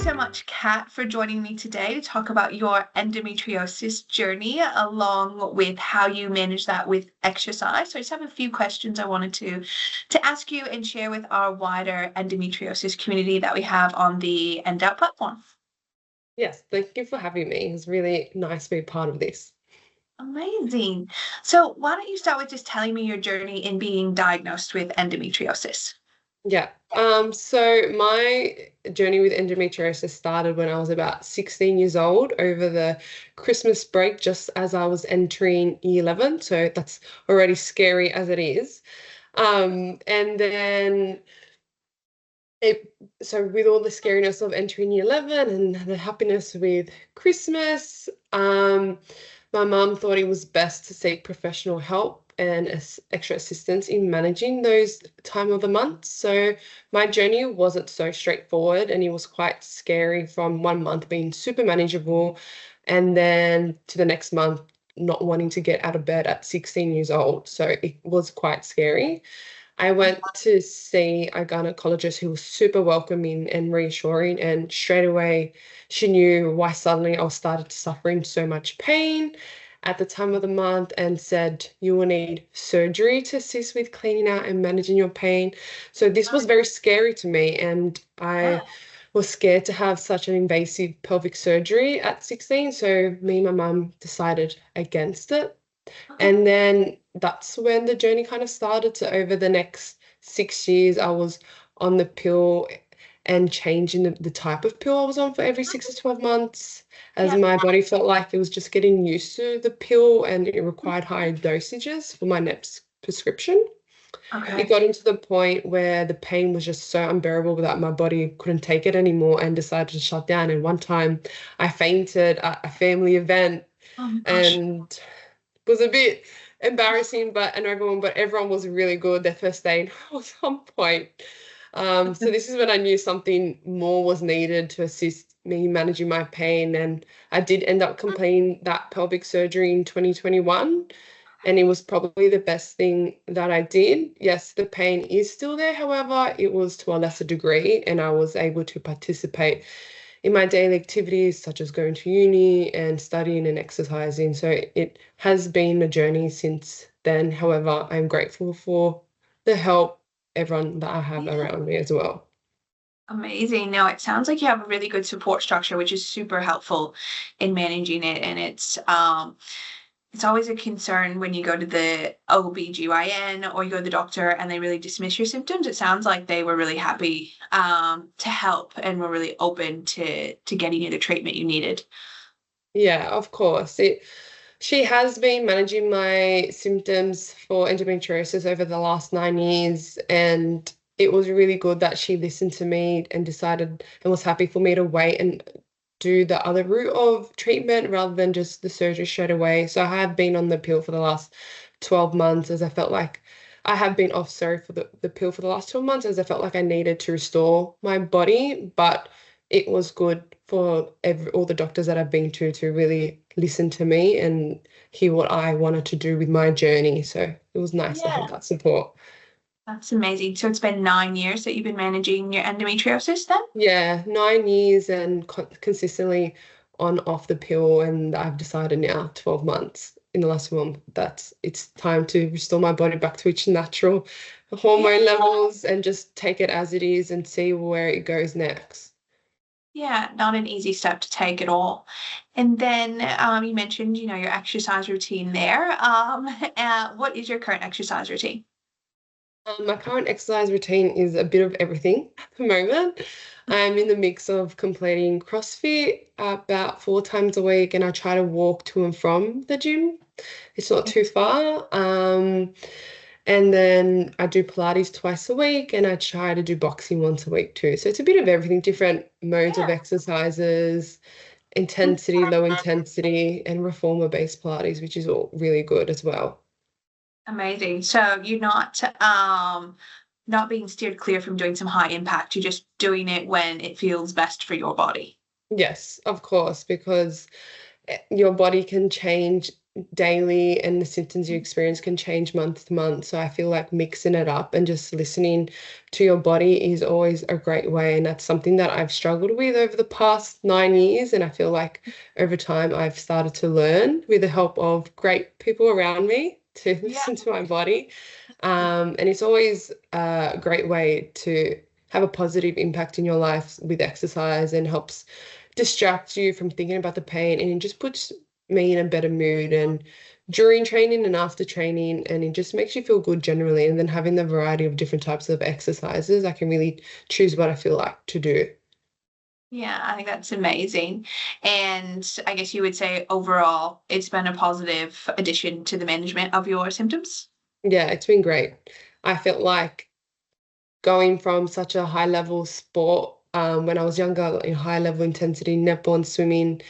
so much, Kat, for joining me today to talk about your endometriosis journey along with how you manage that with exercise. So I just have a few questions I wanted to ask you and share with our wider endometriosis community that we have on the Endo platform. Yes, thank you for having me. It's really nice to be part of this. Amazing. So why don't you start with just telling me your journey in being diagnosed with endometriosis? Yeah. So my journey with endometriosis started when I was about 16 years old over the Christmas break, just as I was entering year 11. So that's already scary as it is. And then it, so with all the scariness of entering year 11 and the happiness with Christmas, my mum thought it was best to seek professional help and extra assistance in managing those time of the month. So my journey wasn't so straightforward and it was quite scary from one month being super manageable and then to the next month not wanting to get out of bed at 16 years old. So it was quite scary. I went to see a gynecologist who was super welcoming and reassuring, and straight away she knew why suddenly I started suffering so much pain at the time of the month and said, you will need surgery to assist with cleaning out and managing your pain. So this was very scary to me, and Yeah. I was scared to have such an invasive pelvic surgery at 16. So me and my mum decided against it. Okay. And then that's when the journey kind of started. So over the next 6 years, I was on the pill and changing the type of pill I was on for every 6 to 12 months, as Yeah. my body felt like it was just getting used to the pill and it required higher dosages for my next prescription. It Okay. got into the point where the pain was just so unbearable that my body couldn't take it anymore and decided to shut down. And one time I fainted at a family event Oh my gosh. and was a bit embarrassing, but everyone was really good. Their first aid was on point. So this is when I knew something more was needed to assist me managing my pain, and I did end up completing that pelvic surgery in 2021, and it was probably the best thing that I did. Yes, the pain is still there, however, it was to a lesser degree, and I was able to participate in my daily activities, such as going to uni and studying and exercising. So it has been a journey since then. However, I'm grateful for the help, everyone that I have Yeah. around me as well. Amazing. No, it sounds like you have a really good support structure, which is super helpful in managing it. And it's always a concern when you go to the OB/GYN or you go to the doctor and they really dismiss your symptoms. It sounds like they were really happy to help and were really open to getting you the treatment you needed. Yeah, of course. She has been managing my symptoms for endometriosis over the last 9 years, and it was really good that she listened to me and decided and was happy for me to wait and do the other route of treatment rather than just the surgery straight away. So I have been on the pill for the last 12 months as I felt like I have been off, sorry, for the pill for the last 12 months as I felt like I needed to restore my body. But it was good for all the doctors that I've been to really listen to me and hear what I wanted to do with my journey. So it was nice to have Yeah, that support. that's amazing. So it's been 9 years that you've been managing your endometriosis then? Yeah, 9 years and consistently on off the pill, and I've decided now 12 months in the last month that it's time to restore my body back to its natural Yeah. hormone levels and just take it as it is and see where it goes next. Yeah, not an easy step to take at all. And then you mentioned, your exercise routine there. What is your current exercise routine? My current exercise routine is a bit of everything at the moment. I'm in the mix of completing CrossFit about 4 times a week, and I try to walk to and from the gym. It's not too far. And then I do Pilates twice a week, and I try to do boxing once a week too. So it's a bit of everything, different modes of exercises, intensity, low intensity, and reformer-based Pilates, which is all really good as well. Amazing. So you're not being steered clear from doing some high impact. You're just doing it when it feels best for your body. Yes, of course, because your body can change daily and the symptoms you experience can change month to month. So I feel like mixing it up and just listening to your body is always a great way. And that's something that I've struggled with over the past 9 years. And I feel like over time I've started to learn with the help of great people around me to Yeah. listen to my body. And it's always a great way to have a positive impact in your life with exercise and helps distract you from thinking about the pain, and it just puts me in a better mood and during training and after training, and it just makes you feel good generally. And then having the variety of different types of exercises, I can really choose what I feel like to do. Yeah, I think that's amazing. And I guess you would say overall, it's been a positive addition to the management of your symptoms. Yeah, it's been great. I felt like going from such a high level sport when I was younger, in high level intensity, netball and swimming,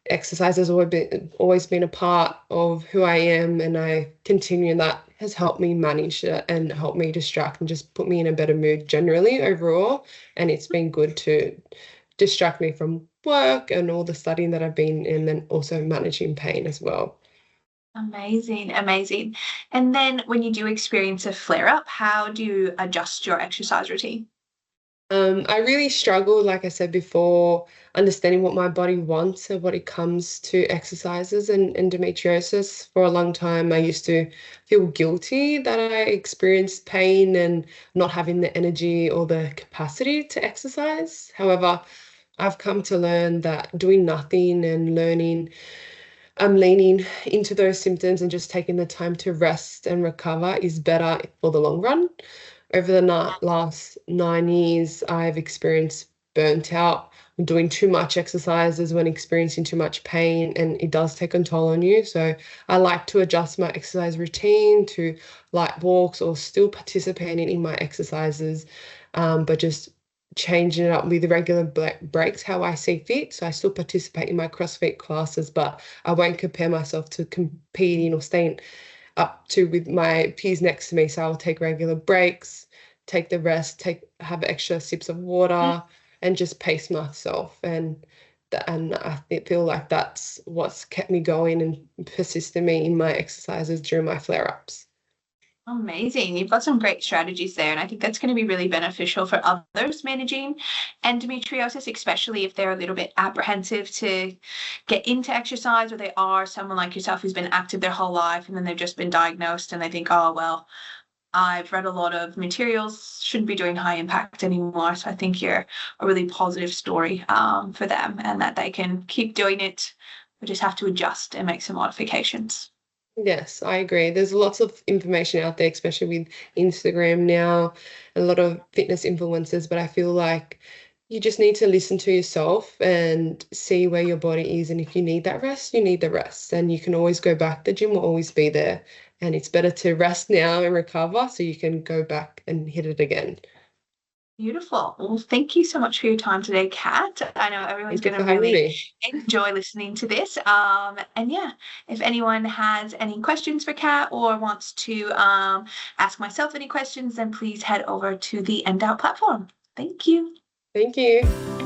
exercise has always been a part of who I am, and I continue, and that has helped me manage it and helped me distract and just put me in a better mood generally overall. And it's been good to distract me from work and all the studying that I've been in, and also managing pain as well. Amazing, amazing. And then when you do experience a flare up, how do you adjust your exercise routine? I really struggled, like I said before, understanding what my body wants and what it comes to exercises and endometriosis. For a long time, I used to feel guilty that I experienced pain and not having the energy or the capacity to exercise. However, I've come to learn that doing nothing and learning, I'm leaning into those symptoms and just taking the time to rest and recover is better for the long run. Over the last 9 years, I've experienced burnt out, doing too much exercises when experiencing too much pain, and it does take a toll on you. So I like to adjust my exercise routine to light walks or still participating in my exercises, but just changing it up with regular breaks how I see fit. So I still participate in my CrossFit classes, but I won't compare myself to competing or staying up to with my peers next to me. So I'll take regular breaks, take the rest, have extra sips of water, and just pace myself. And feel like that's what's kept me going and persisted me in my exercises during my flare-ups. Amazing. You've got some great strategies there, and I think that's going to be really beneficial for others managing endometriosis, especially if they're a little bit apprehensive to get into exercise, or they are someone like yourself who's been active their whole life and then they've just been diagnosed and they think, oh, well, I've read a lot of materials, shouldn't be doing high impact anymore. So I think you're a really positive story for them, and that they can keep doing it. We just have to adjust and make some modifications. Yes, I agree. There's lots of information out there, especially with Instagram now, a lot of fitness influencers, but I feel like you just need to listen to yourself and see where your body is. And if you need that rest, you need the rest. And you can always go back. The gym will always be there. And it's better to rest now and recover so you can go back and hit it again. Beautiful. Well, thank you so much for your time today, Kat. I know everyone's Thank you going to for having really me. enjoy listening to this. And yeah, if anyone has any questions for Kat or wants to ask myself any questions, then please head over to the End Out platform. Thank you. Thank you.